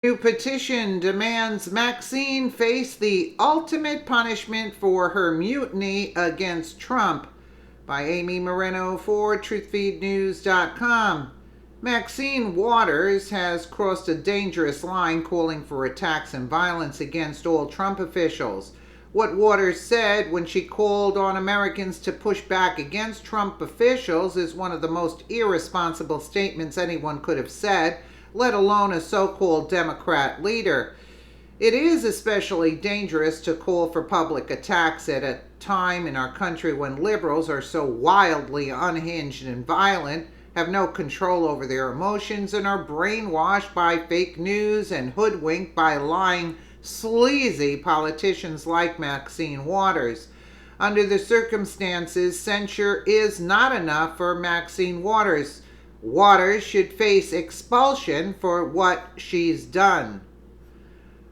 New petition demands Maxine face the ultimate punishment for her mutiny against Trump, by Amy Moreno for TruthFeedNews.com. Maxine Waters has crossed a dangerous line calling for attacks and violence against all Trump officials. What Waters said when she called on Americans to push back against Trump officials is one of the most irresponsible statements anyone could have said, let alone a so-called Democrat leader. It is especially dangerous to call for public attacks at a time in our country when liberals are so wildly unhinged and violent, have no control over their emotions, and are brainwashed by fake news and hoodwinked by lying, sleazy politicians like Maxine Waters. Under the circumstances, censure is not enough for Maxine Waters. Waters should face expulsion for what she's done.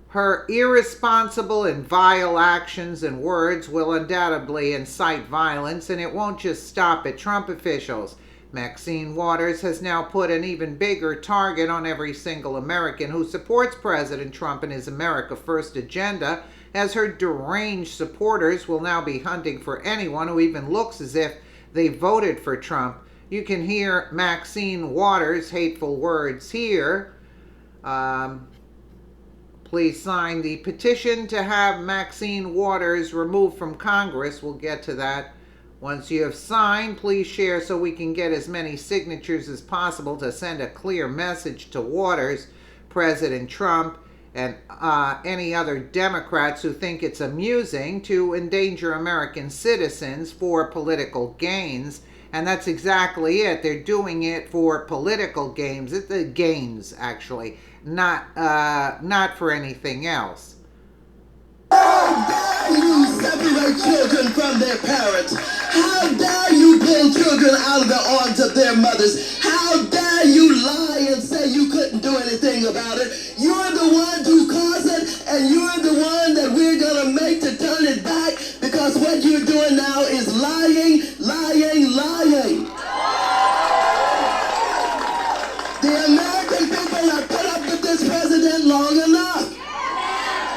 Her irresponsible and vile actions and words will undoubtedly incite violence, and it won't just stop at Trump officials. Maxine Waters has now put an even bigger target on every single American who supports President Trump and his America First agenda, as her deranged supporters will now be hunting for anyone who even looks as if they voted for Trump. You can hear Maxine Waters' hateful words here. Please sign the petition to have Maxine Waters removed from Congress. We'll get to that. Once you have signed, please share so we can get as many signatures as possible to send a clear message to Waters, President Trump, and any other Democrats who think it's amusing to endanger American citizens for political gains. And that's exactly it. They're doing it for political gains. It's the gains, actually, not for anything else. How dare you separate children from their parents? How dare you pull children out of the arms of their mothers? How dare you lie and say you couldn't do anything about it? You're the one who caused it, and you're the one that we're going to make to turn it back, because what you're doing now is lying, lying, lying. The American people have put up with this president long enough.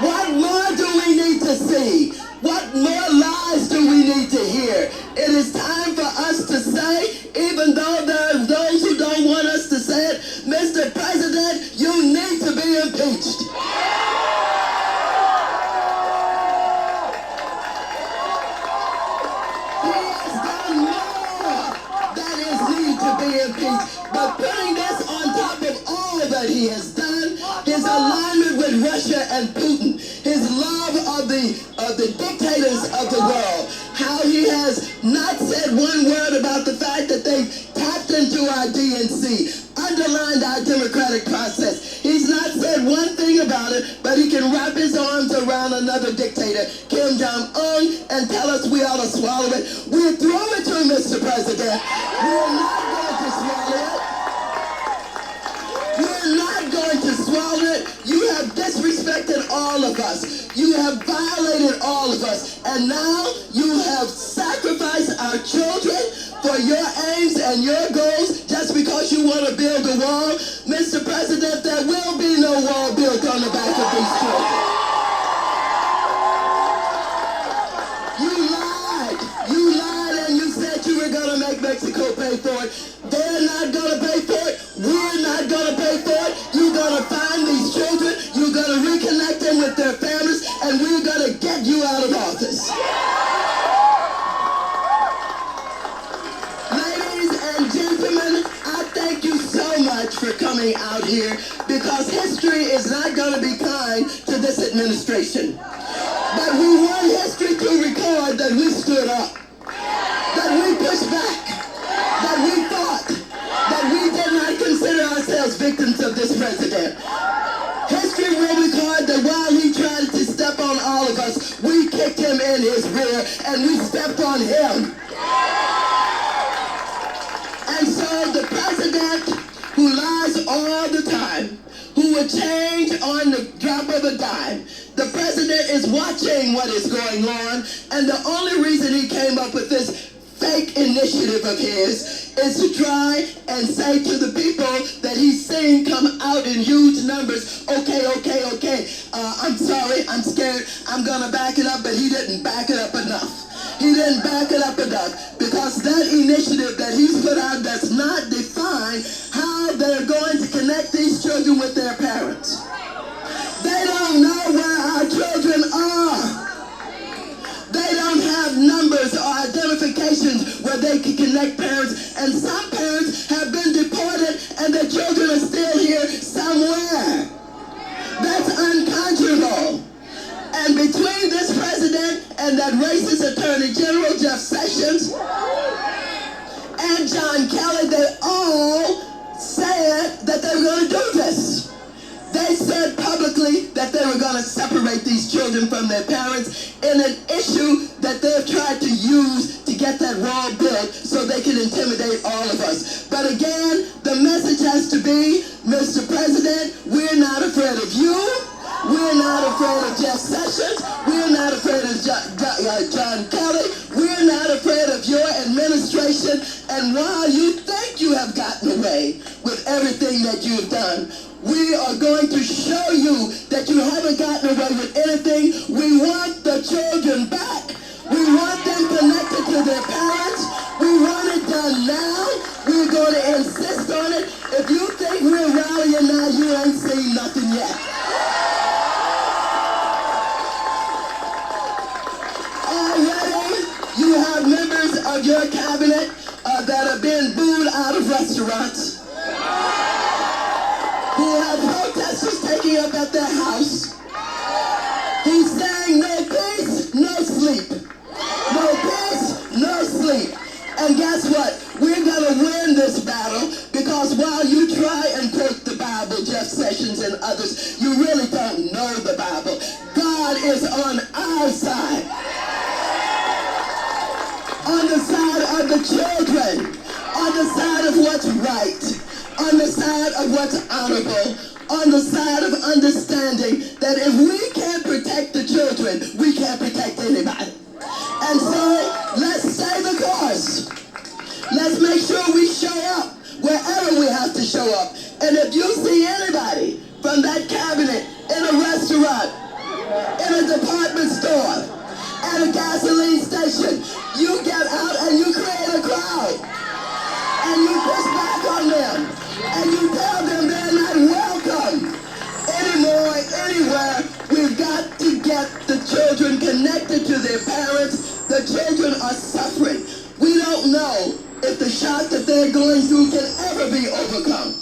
What more do we need to see? What more lies do we need to hear? It is time for us to say, even though there are those who don't want us to say it, Mr. President, you need to be impeached. He has done more that is need to be impeached. But putting this on top of all that he has done, his alignment with Russia and Putin, his love of the dictators of the world, how he has not said one word about the fact that they tapped into our DNC, underlined our democratic process. He's not said one thing about it, but he can wrap his arms around another dictator, Kim Jong-un, and tell us we ought to swallow it. We'll throw it to him, Mr. President. We're not going to swallow it. We're not going to swallow it. You have disrespected all of us. You have violated all of us. And now you have sacrificed our children for your aims and your goals just because you want to build a wall. Mr. President, there will be no wall built on the back of these children. You lied and you said you were going to make Mexico pay for it. They're not going to pay for it. We're not going to pay for it. You're going to find these children. You're going to reconnect them with their families, and we're going to get you out of office. Ladies and gentlemen, I thank you so much for coming out here, because history is not going to be kind to this administration. But we want history to record that we stood up, that we pushed back, that we fought, that we did not consider ourselves victims of this president. History will record that while he tried to step on all of us, we kicked him in his rear and we stepped on him. And so the president, who lies all the time, who would change on the drop of a dime, the president is watching what is going on, and the only reason he came up with this fake initiative of his is to try and say to the people that he's seeing come out in huge numbers, okay, I'm sorry, I'm scared, I'm gonna back it up, but he didn't back it up enough. He didn't back it up enough because that initiative that he's put out does not define how they're going to connect these children with their parents. They don't know where our children are. They don't have numbers or identifications where they can connect parents, and some parents have been deported and their children are still here somewhere. That's unconscionable. And between this president and that racist Attorney General Jeff Sessions and John Kelly, they all said that they were going to do this. They said publicly that they were going to separate these children from their parents in an issue that they've tried to use to get that wall built so they can intimidate all of us. But again, the message has to be, Mr. President, we're not afraid of you. We're not afraid of Jeff Sessions. We're not afraid of John Kelly. We're not afraid of your administration. And while you think you have gotten away with everything that you've done, we are going to show you that you haven't gotten away with anything. We want the children back. We want them connected to their parents. We want it done now. We're going to insist on it. If you think we're rallying now, you ain't seen nothing yet. Already, you have members of your cabinet that have been booed out of restaurants, who have protesters taking up at their house, who's saying no peace, no sleep. No peace, no sleep. And guess what? We're going to win this battle because while you try and quote the Bible, Jeff Sessions and others, you really don't know the Bible. God is on our side. On the side of the children. On the side of what's right. On the side of what's honorable, on the side of understanding that if we can't protect the children, we can't protect anybody. And so, let's stay the course. Let's make sure we show up wherever we have to show up. And if you see anybody from that cabinet in a restaurant, in a department store, at a gasoline station, you get out and you create a crowd. And you push back on them. And you tell them they're not welcome anymore, anywhere. We've got to get the children connected to their parents. The children are suffering. We don't know if the shock that they're going through can ever be overcome.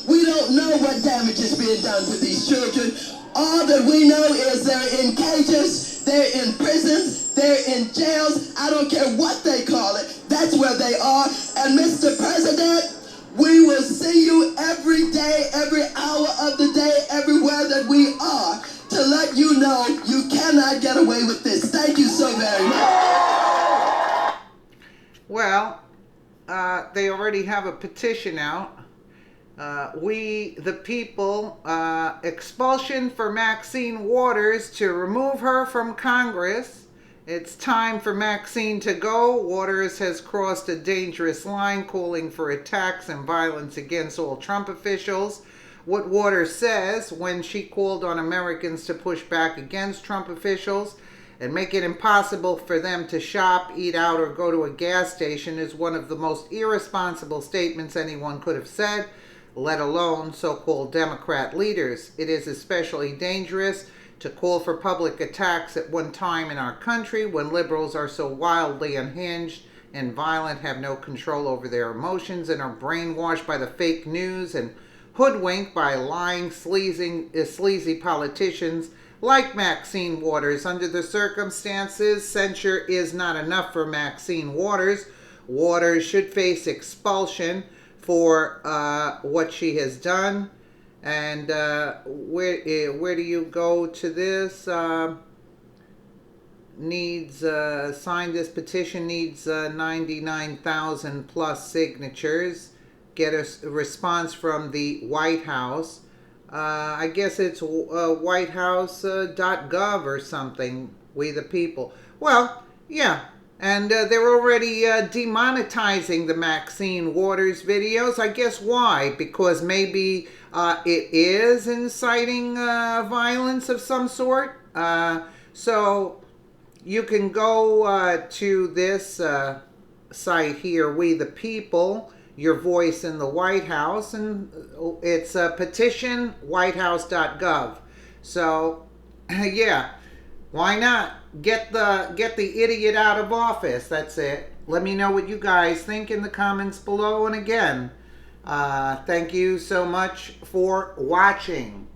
We don't know what damage is being done to these children. All that we know is they're in cages, they're in prisons, they're in jails. I don't care what they call it. That's where they are. And Mr. President, we will see you every day, every hour of the day, everywhere that we are, to let you know you cannot get away with this. Thank you so very much. Well, they already have a petition out. We, the people, expulsion for Maxine Waters to remove her from Congress. It's time for Maxine to go. Waters has crossed a dangerous line, calling for attacks and violence against all Trump officials. What Waters says when she called on Americans to push back against Trump officials and make it impossible for them to shop, eat out, or go to a gas station is one of the most irresponsible statements anyone could have said, let alone so-called Democrat leaders. It is especially dangerous to call for public attacks at one time in our country when liberals are so wildly unhinged and violent, have no control over their emotions, and are brainwashed by the fake news and hoodwinked by lying, sleazy politicians like Maxine Waters. Under the circumstances, censure is not enough for Maxine Waters. Waters should face expulsion for what she has done. And where do you go to this? Sign this petition needs 99,000 plus signatures. Get a response from the White House. I guess it's whitehouse.gov or something. We the people. Well, yeah, And they're already demonetizing the Maxine Waters videos. I guess why? Because maybe it is inciting violence of some sort. So you can go to this site here, We the People, Your Voice in the White House, and it's Petition, whitehouse.gov. So, yeah. Why not get the idiot out of office? That's it. Let me know what you guys think in the comments below. And again, thank you so much for watching.